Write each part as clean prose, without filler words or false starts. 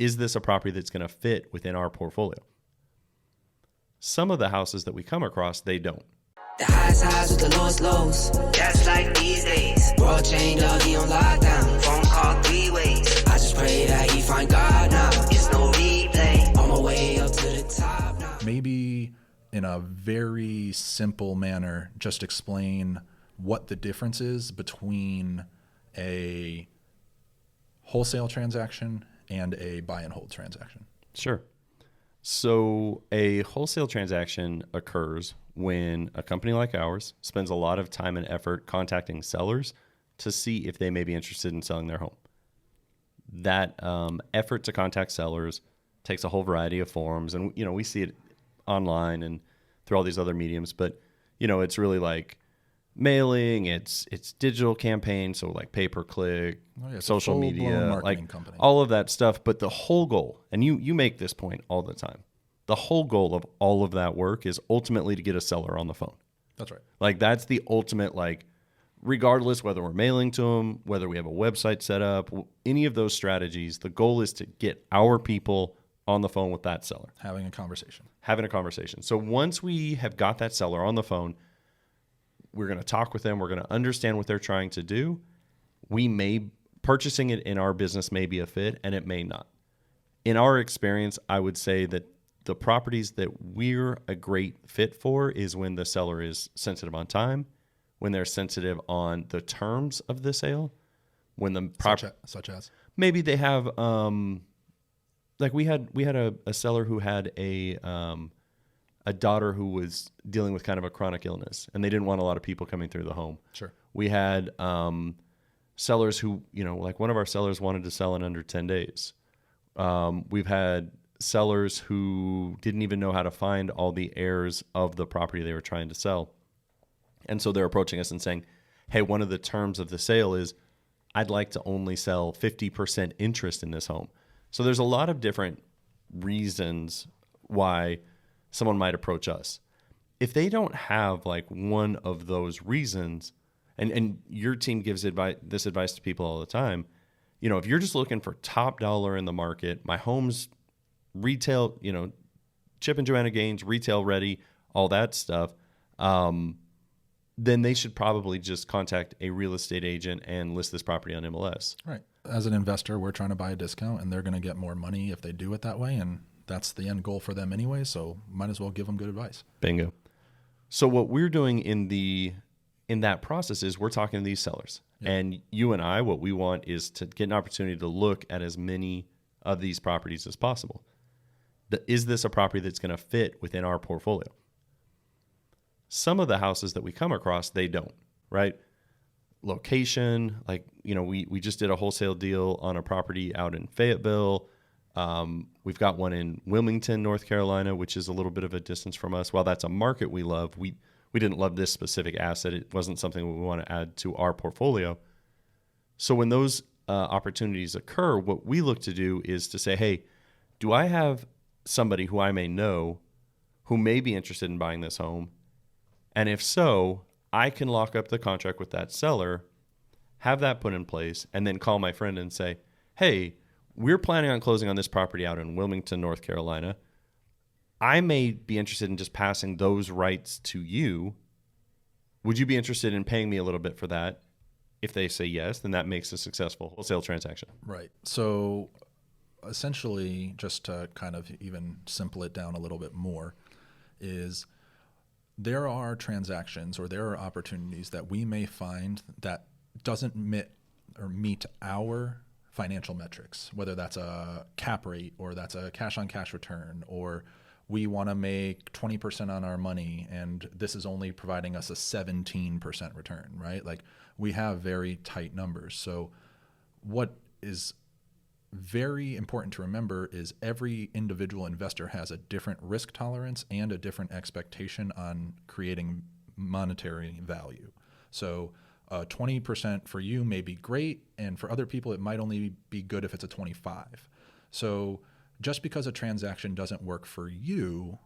is this a property that's going to fit within our portfolio? Some of the houses that we come across, they don't. The highs with the lowest lows. That's like these days. World change, he on lockdown. Phone call 3 ways. I just pray that he find God now. It's no replay. On my way up to the top now. Maybe in a very simple manner, just explain what the difference is between a wholesale transaction and a buy and hold transaction. Sure. So a wholesale transaction occurs when a company like ours spends a lot of time and effort contacting sellers to see if they may be interested in selling their home. That effort to contact sellers takes a whole variety of forms, and we see it online and through all these other mediums. But it's really like mailing, it's digital campaigns, so like pay-per-click, social media, like company. All of that stuff. But the whole goal, and you make this point all the time, the whole goal of all of that work is ultimately to get a seller on the phone. That's right. Like that's the ultimate, like regardless whether we're mailing to them, whether we have a website set up, any of those strategies, the goal is to get our people on the phone with that seller. Having a conversation. So once we have got that seller on the phone, we're going to talk with them. We're going to understand what they're trying to do. Purchasing it in our business may be a fit, and it may not. In our experience, I would say that the properties that we're a great fit for is when the seller is sensitive on time, when they're sensitive on the terms of the sale, when the such as maybe they have like we had a seller who had a daughter who was dealing with kind of a chronic illness, and they didn't want a lot of people coming through the home. Sure. We had sellers who, like one of our sellers wanted to sell in under 10 days. We've had sellers who didn't even know how to find all the heirs of the property they were trying to sell. And so they're approaching us and saying, hey, one of the terms of the sale is I'd like to only sell 50% interest in this home. So there's a lot of different reasons why someone might approach us. If they don't have like one of those reasons, and your team gives this advice to people all the time, if you're just looking for top dollar in the market, my home's retail, Chip and Joanna Gaines, retail ready, all that stuff, then they should probably just contact a real estate agent and list this property on MLS. Right. As an investor, we're trying to buy a discount, and they're going to get more money if they do it that way, and that's the end goal for them anyway, so might as well give them good advice. Bingo. So what we're doing in that process is we're talking to these sellers. Yep. And you and I, what we want is to get an opportunity to look at as many of these properties as possible. Is this a property that's going to fit within our portfolio? Some of the houses that we come across, they don't, right? Location, like, we just did a wholesale deal on a property out in Fayetteville. We've got one in Wilmington, North Carolina, which is a little bit of a distance from us. While that's a market we love, we didn't love this specific asset. It wasn't something we want to add to our portfolio. So when those opportunities occur, what we look to do is to say, hey, do I have somebody who I may know who may be interested in buying this home? And if so, I can lock up the contract with that seller, have that put in place, and then call my friend and say, hey, we're planning on closing on this property out in Wilmington, North Carolina. I may be interested in just passing those rights to you. Would you be interested in paying me a little bit for that? If they say yes, then that makes a successful wholesale transaction. Right. So essentially, just to kind of even simple it down a little bit more, is there are transactions or there are opportunities that we may find that doesn't meet our financial metrics, whether that's a cap rate or that's a cash on cash return, or we want to make 20% on our money and this is only providing us a 17% return, right? Like we have very tight numbers. So what is very important to remember is every individual investor has a different risk tolerance and a different expectation on creating monetary value. So 20% for you may be great, and for other people it might only be good if it's a 25. So just because a transaction doesn't work for you,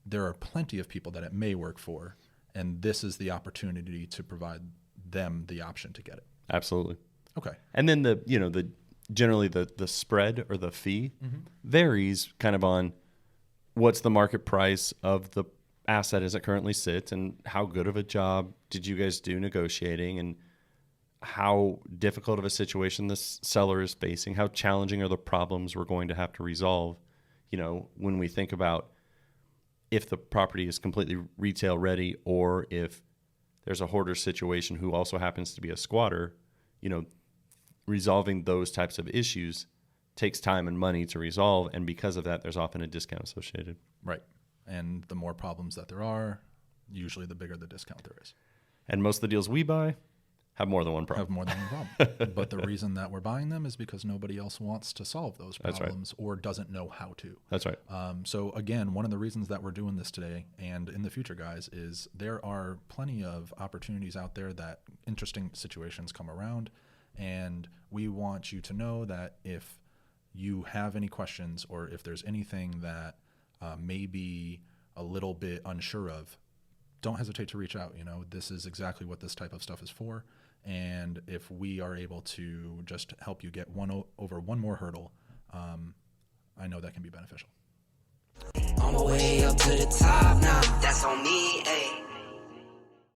there are plenty of people that it may work for, and this is the opportunity to provide them the option to get it. Absolutely. Okay. And then the generally the spread or the fee varies kind of on what's the market price of the asset as it currently sits, and how good of a job did you guys do negotiating, and how difficult of a situation this seller is facing, how challenging are the problems we're going to have to resolve. You know, when we think about if the property is completely retail ready, or if there's a hoarder situation who also happens to be a squatter, you know, resolving those types of issues takes time and money to resolve. And because of that, there's often a discount associated. Right. And the more problems that there are, usually the bigger the discount there is. And most of the deals we buy have more than one problem. Have more than one problem. But the reason that we're buying them is because nobody else wants to solve those That's right. problems or doesn't know how to. That's right. So again, one of the reasons that we're doing this today and in the future, guys, is there are plenty of opportunities out there that interesting situations come around. And we want you to know that if you have any questions, or if there's anything that may be a little bit unsure of, don't hesitate to reach out. You know, this is exactly what this type of stuff is for. And if we are able to just help you get over one more hurdle, I know that can be beneficial. On my way up to the top now, that's on me, ayy.